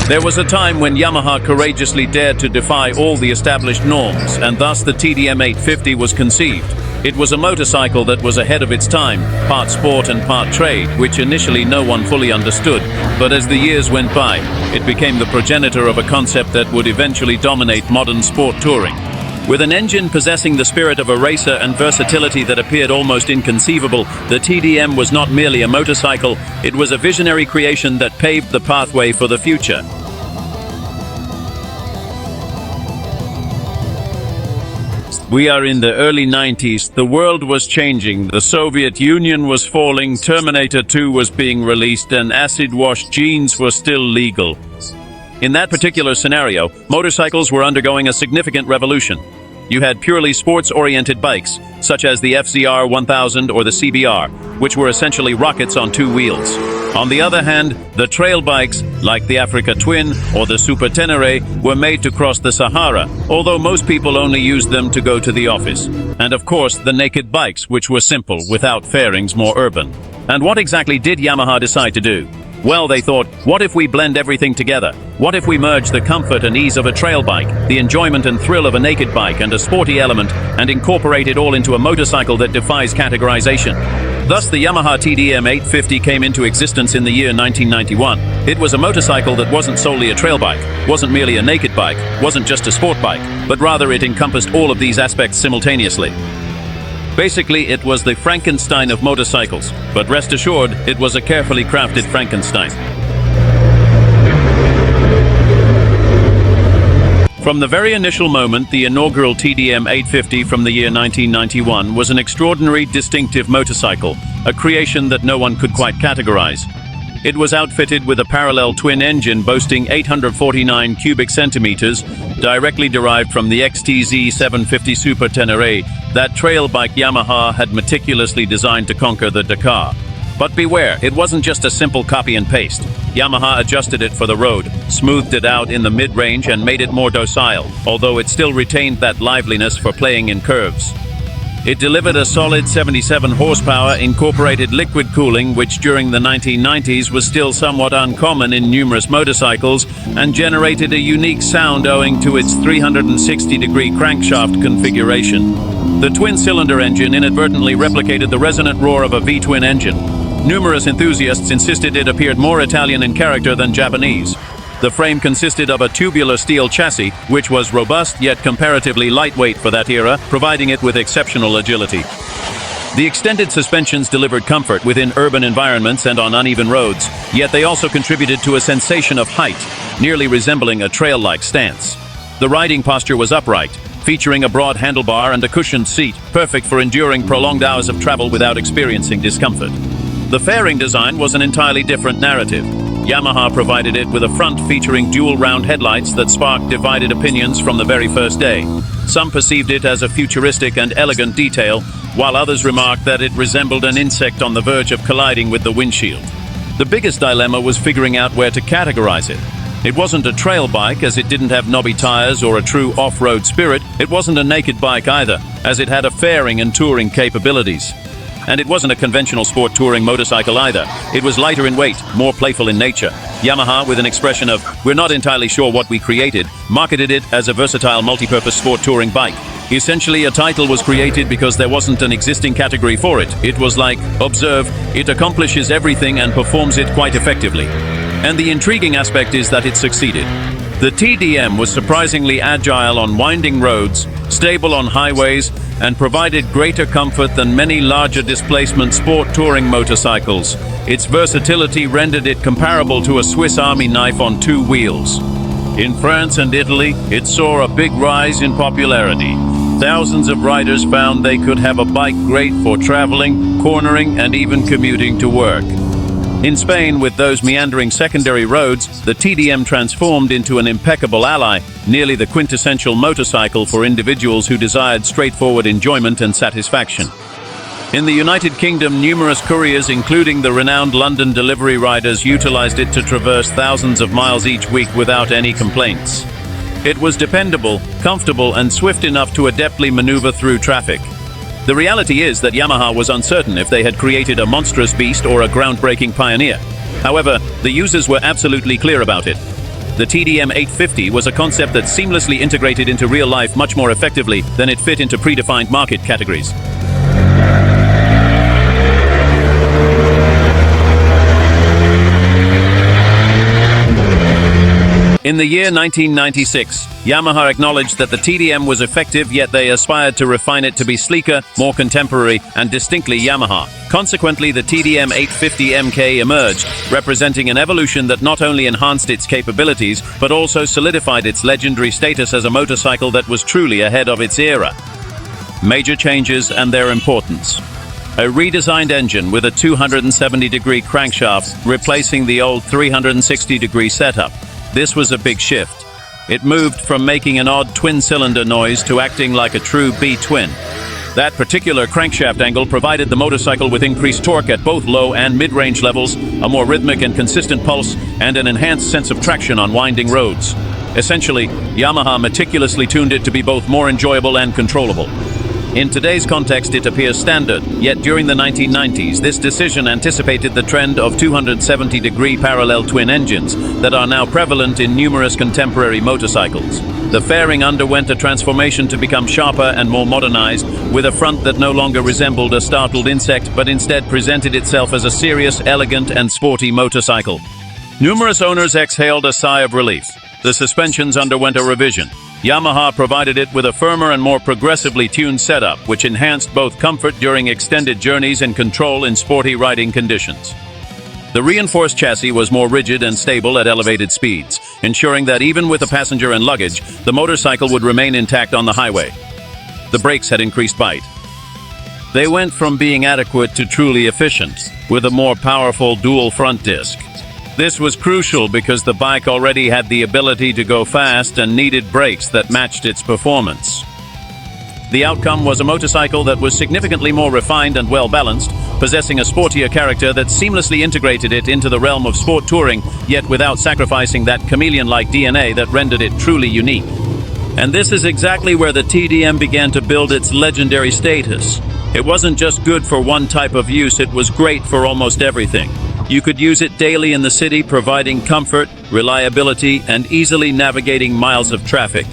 There was a time when Yamaha courageously dared to defy all the established norms, and thus the TDM 850 was conceived. It was a motorcycle that was ahead of its time, part sport and part trade, which initially no one fully understood, but as the years went by, it became the progenitor of a concept that would eventually dominate modern sport touring. With an engine possessing the spirit of a racer and versatility that appeared almost inconceivable, the TDM was not merely a motorcycle, it was a visionary creation that paved the pathway for the future. We are in the early 90s, the world was changing, the Soviet Union was falling, Terminator 2 was being released, and acid-washed jeans were still legal. In that particular scenario, motorcycles were undergoing a significant revolution. You had purely sports-oriented bikes, such as the FZR 1000 or the CBR, which were essentially rockets on two wheels. On the other hand, the trail bikes, like the Africa Twin or the Super Tenere, were made to cross the Sahara, although most people only used them to go to the office. And of course, the naked bikes, which were simple, without fairings, more urban. And what exactly did Yamaha decide to do? Well, they thought, what if we blend everything together? What if we merge the comfort and ease of a trail bike, the enjoyment and thrill of a naked bike, and a sporty element, and incorporate it all into a motorcycle that defies categorization? Thus, the Yamaha TDM 850 came into existence in the year 1991. It was a motorcycle that wasn't solely a trail bike, wasn't merely a naked bike, wasn't just a sport bike, but rather it encompassed all of these aspects simultaneously. Basically, it was the Frankenstein of motorcycles, but rest assured, it was a carefully crafted Frankenstein. From the very initial moment, the inaugural TDM 850 from the year 1991 was an extraordinary, distinctive motorcycle, a creation that no one could quite categorize. It was outfitted with a parallel twin engine boasting 849 cubic centimeters, directly derived from the XTZ 750 Super Tenere, that trail bike Yamaha had meticulously designed to conquer the Dakar. But beware, it wasn't just a simple copy and paste. Yamaha adjusted it for the road, smoothed it out in the mid-range and made it more docile, although it still retained that liveliness for playing in curves. It delivered a solid 77 horsepower, incorporated liquid cooling, which during the 1990s was still somewhat uncommon in numerous motorcycles, and generated a unique sound owing to its 360-degree crankshaft configuration. The twin-cylinder engine inadvertently replicated the resonant roar of a V-twin engine. Numerous enthusiasts insisted it appeared more Italian in character than Japanese. The frame consisted of a tubular steel chassis, which was robust yet comparatively lightweight for that era, providing it with exceptional agility. The extended suspensions delivered comfort within urban environments and on uneven roads, yet they also contributed to a sensation of height, nearly resembling a trail-like stance. The riding posture was upright, featuring a broad handlebar and a cushioned seat, perfect for enduring prolonged hours of travel without experiencing discomfort. The fairing design was an entirely different narrative. Yamaha provided it with a front featuring dual round headlights that sparked divided opinions from the very first day. Some perceived it as a futuristic and elegant detail, while others remarked that it resembled an insect on the verge of colliding with the windshield. The biggest dilemma was figuring out where to categorize it. It wasn't a trail bike, as it didn't have knobby tires or a true off-road spirit. It wasn't a naked bike either, as it had a fairing and touring capabilities. And it wasn't a conventional sport touring motorcycle either. It was lighter in weight, more playful in nature. Yamaha, with an expression of, "We're not entirely sure what we created," marketed it as a versatile multi-purpose sport touring bike. Essentially, a title was created because there wasn't an existing category for it. It was like, observe, it accomplishes everything and performs it quite effectively. And the intriguing aspect is that it succeeded. The TDM was surprisingly agile on winding roads, stable on highways, and provided greater comfort than many larger displacement sport touring motorcycles. Its versatility rendered it comparable to a Swiss Army knife on two wheels. In France and Italy, it saw a big rise in popularity. Thousands of riders found they could have a bike great for traveling, cornering, and even commuting to work. In Spain, with those meandering secondary roads, the TDM transformed into an impeccable ally, nearly the quintessential motorcycle for individuals who desired straightforward enjoyment and satisfaction. In the United Kingdom, numerous couriers, including the renowned London delivery riders, utilized it to traverse thousands of miles each week without any complaints. It was dependable, comfortable, and swift enough to adeptly maneuver through traffic. The reality is that Yamaha was uncertain if they had created a monstrous beast or a groundbreaking pioneer. However, the users were absolutely clear about it. The TDM 850 was a concept that seamlessly integrated into real life much more effectively than it fit into predefined market categories. In the year 1996, Yamaha acknowledged that the TDM was effective, yet they aspired to refine it to be sleeker, more contemporary, and distinctly Yamaha. Consequently, the TDM 850 MK emerged, representing an evolution that not only enhanced its capabilities, but also solidified its legendary status as a motorcycle that was truly ahead of its era. Major changes and their importance. A redesigned engine with a 270-degree crankshaft, replacing the old 360-degree setup. This was a big shift. It moved from making an odd twin-cylinder noise to acting like a true B-twin. That particular crankshaft angle provided the motorcycle with increased torque at both low and mid-range levels, a more rhythmic and consistent pulse, and an enhanced sense of traction on winding roads. Essentially, Yamaha meticulously tuned it to be both more enjoyable and controllable. In today's context, it appears standard, yet during the 1990s, this decision anticipated the trend of 270-degree parallel twin engines that are now prevalent in numerous contemporary motorcycles. The fairing underwent a transformation to become sharper and more modernized, with a front that no longer resembled a startled insect, but instead presented itself as a serious, elegant, and sporty motorcycle. Numerous owners exhaled a sigh of relief. The suspensions underwent a revision. Yamaha provided it with a firmer and more progressively tuned setup, which enhanced both comfort during extended journeys and control in sporty riding conditions. The reinforced chassis was more rigid and stable at elevated speeds, ensuring that even with the passenger and luggage, the motorcycle would remain intact on the highway. The brakes had increased bite. They went from being adequate to truly efficient, with a more powerful dual front disc. This was crucial because the bike already had the ability to go fast and needed brakes that matched its performance. The outcome was a motorcycle that was significantly more refined and well-balanced, possessing a sportier character that seamlessly integrated it into the realm of sport touring, yet without sacrificing that chameleon-like DNA that rendered it truly unique. And this is exactly where the TDM began to build its legendary status. It wasn't just good for one type of use, it was great for almost everything. You could use it daily in the city, providing comfort, reliability, and easily navigating miles of traffic.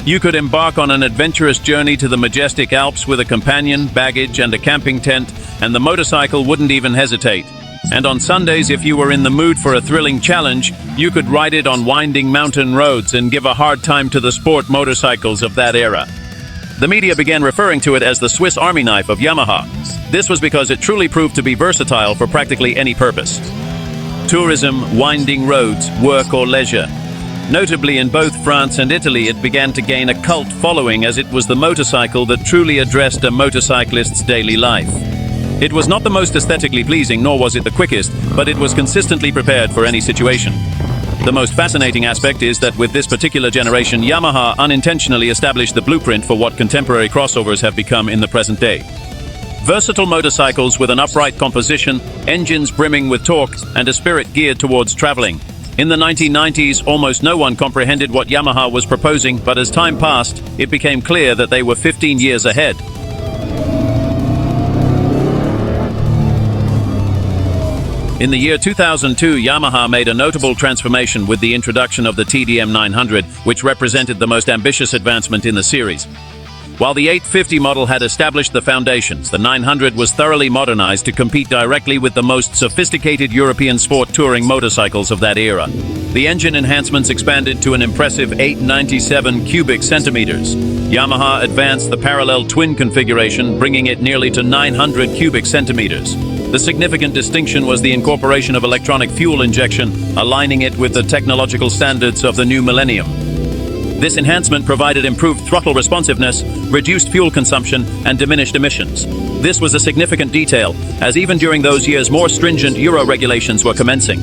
You could embark on an adventurous journey to the majestic Alps with a companion, baggage, and a camping tent, and the motorcycle wouldn't even hesitate. And on Sundays, if you were in the mood for a thrilling challenge, you could ride it on winding mountain roads and give a hard time to the sport motorcycles of that era. The media began referring to it as the Swiss Army knife of Yamaha. This was because it truly proved to be versatile for practically any purpose. Tourism, winding roads, work or leisure. Notably, in both France and Italy, it began to gain a cult following as it was the motorcycle that truly addressed a motorcyclist's daily life. It was not the most aesthetically pleasing, nor was it the quickest, but it was consistently prepared for any situation. The most fascinating aspect is that with this particular generation, Yamaha unintentionally established the blueprint for what contemporary crossovers have become in the present day. Versatile motorcycles with an upright composition, engines brimming with torque, and a spirit geared towards traveling. In the 1990s, almost no one comprehended what Yamaha was proposing, but as time passed, it became clear that they were 15 years ahead. In the year 2002, Yamaha made a notable transformation with the introduction of the TDM 900, which represented the most ambitious advancement in the series. While the 850 model had established the foundations, the 900 was thoroughly modernized to compete directly with the most sophisticated European sport touring motorcycles of that era. The engine enhancements expanded to an impressive 897 cubic centimeters. Yamaha advanced the parallel twin configuration, bringing it nearly to 900 cubic centimeters. The significant distinction was the incorporation of electronic fuel injection, aligning it with the technological standards of the new millennium. This enhancement provided improved throttle responsiveness, reduced fuel consumption, and diminished emissions. This was a significant detail, as even during those years more stringent Euro regulations were commencing.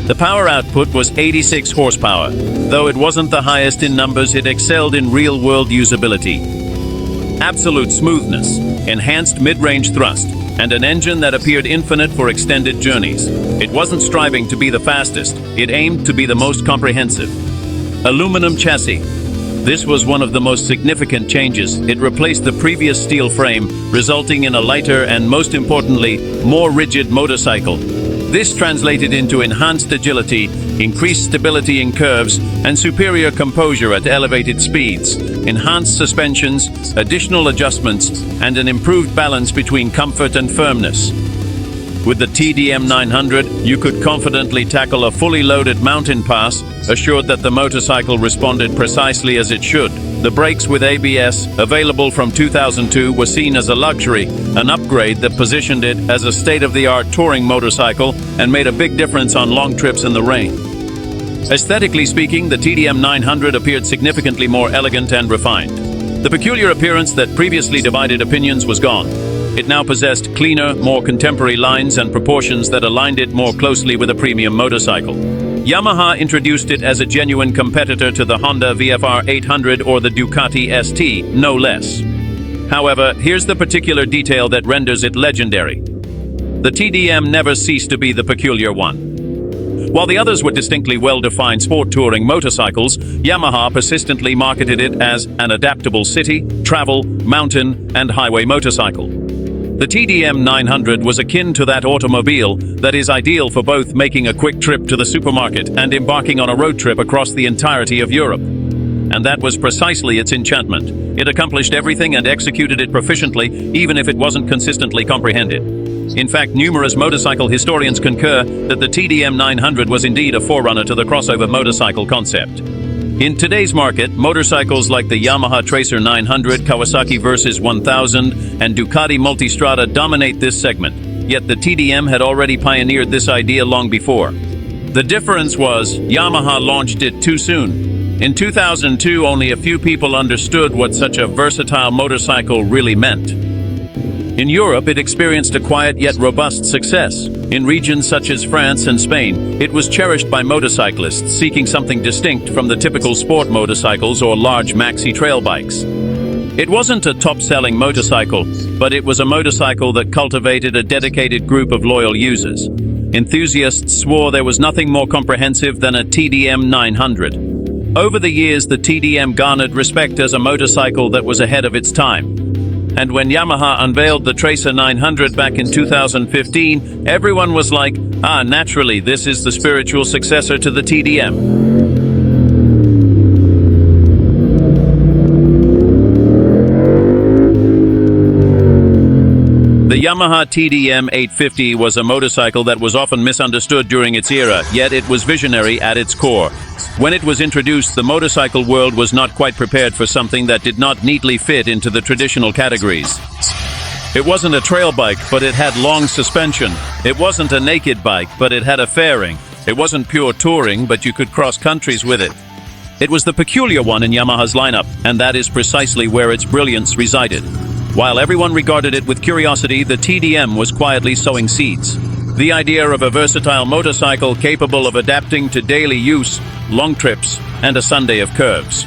The power output was 86 horsepower. Though it wasn't the highest in numbers, it excelled in real-world usability. Absolute smoothness, enhanced mid-range thrust, and an engine that appeared infinite for extended journeys. It wasn't striving to be the fastest, it aimed to be the most comprehensive. Aluminum chassis. This was one of the most significant changes. It replaced the previous steel frame, resulting in a lighter and, most importantly, more rigid motorcycle. This translated into enhanced agility, increased stability in curves, and superior composure at elevated speeds, enhanced suspensions, additional adjustments, and an improved balance between comfort and firmness. With the TDM 900, you could confidently tackle a fully loaded mountain pass, assured that the motorcycle responded precisely as it should. The brakes with ABS, available from 2002, were seen as a luxury, an upgrade that positioned it as a state-of-the-art touring motorcycle and made a big difference on long trips in the rain. Aesthetically speaking, the TDM 900 appeared significantly more elegant and refined. The peculiar appearance that previously divided opinions was gone. It now possessed cleaner, more contemporary lines and proportions that aligned it more closely with a premium motorcycle. Yamaha introduced it as a genuine competitor to the Honda VFR 800 or the Ducati ST, no less. However, here's the particular detail that renders it legendary. The TDM never ceased to be the peculiar one. While the others were distinctly well-defined sport touring motorcycles, Yamaha persistently marketed it as an adaptable city, travel, mountain, and highway motorcycle. The TDM 900 was akin to that automobile that is ideal for both making a quick trip to the supermarket and embarking on a road trip across the entirety of Europe. And that was precisely its enchantment. It accomplished everything and executed it proficiently, even if it wasn't consistently comprehended. In fact, numerous motorcycle historians concur that the TDM 900 was indeed a forerunner to the crossover motorcycle concept. In today's market, motorcycles like the Yamaha Tracer 900, Kawasaki Versys 1000, and Ducati Multistrada dominate this segment, yet the TDM had already pioneered this idea long before. The difference was, Yamaha launched it too soon. In 2002, only a few people understood what such a versatile motorcycle really meant. In Europe, it experienced a quiet yet robust success. In regions such as France and Spain, it was cherished by motorcyclists seeking something distinct from the typical sport motorcycles or large maxi trail bikes. It wasn't a top-selling motorcycle, but it was a motorcycle that cultivated a dedicated group of loyal users. Enthusiasts swore there was nothing more comprehensive than a TDM 900. Over the years, the TDM garnered respect as a motorcycle that was ahead of its time. And when Yamaha unveiled the Tracer 900 back in 2015, everyone was like, naturally, this is the spiritual successor to the TDM. The Yamaha TDM 850 was a motorcycle that was often misunderstood during its era, yet it was visionary at its core. When it was introduced, the motorcycle world was not quite prepared for something that did not neatly fit into the traditional categories. It wasn't a trail bike, but it had long suspension. It wasn't a naked bike, but it had a fairing. It wasn't pure touring, but you could cross countries with it. It was the peculiar one in Yamaha's lineup, and that is precisely where its brilliance resided. While everyone regarded it with curiosity, the TDM was quietly sowing seeds. The idea of a versatile motorcycle capable of adapting to daily use, long trips, and a Sunday of curves.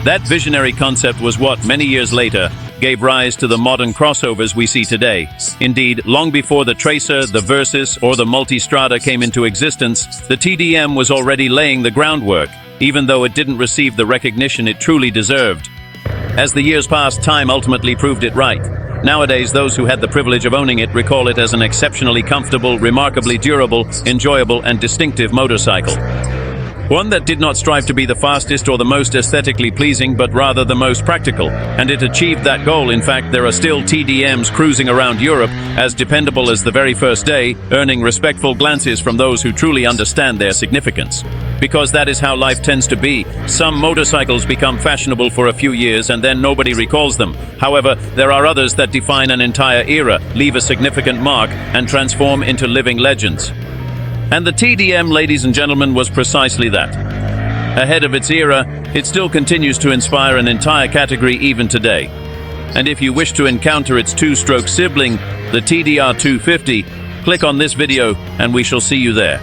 That visionary concept was what, many years later, gave rise to the modern crossovers we see today. Indeed, long before the Tracer, the Versys, or the Multistrada came into existence, the TDM was already laying the groundwork, even though it didn't receive the recognition it truly deserved. As the years passed, time ultimately proved it right. Nowadays, those who had the privilege of owning it recall it as an exceptionally comfortable, remarkably durable, enjoyable, and distinctive motorcycle. One that did not strive to be the fastest or the most aesthetically pleasing, but rather the most practical. And it achieved that goal. In fact, there are still TDMs cruising around Europe, as dependable as the very first day, earning respectful glances from those who truly understand their significance. Because that is how life tends to be. Some motorcycles become fashionable for a few years and then nobody recalls them. However, there are others that define an entire era, leave a significant mark, and transform into living legends. And the TDM, ladies and gentlemen, was precisely that. Ahead of its era, it still continues to inspire an entire category even today. And if you wish to encounter its two-stroke sibling, the TDR 250, click on this video and we shall see you there.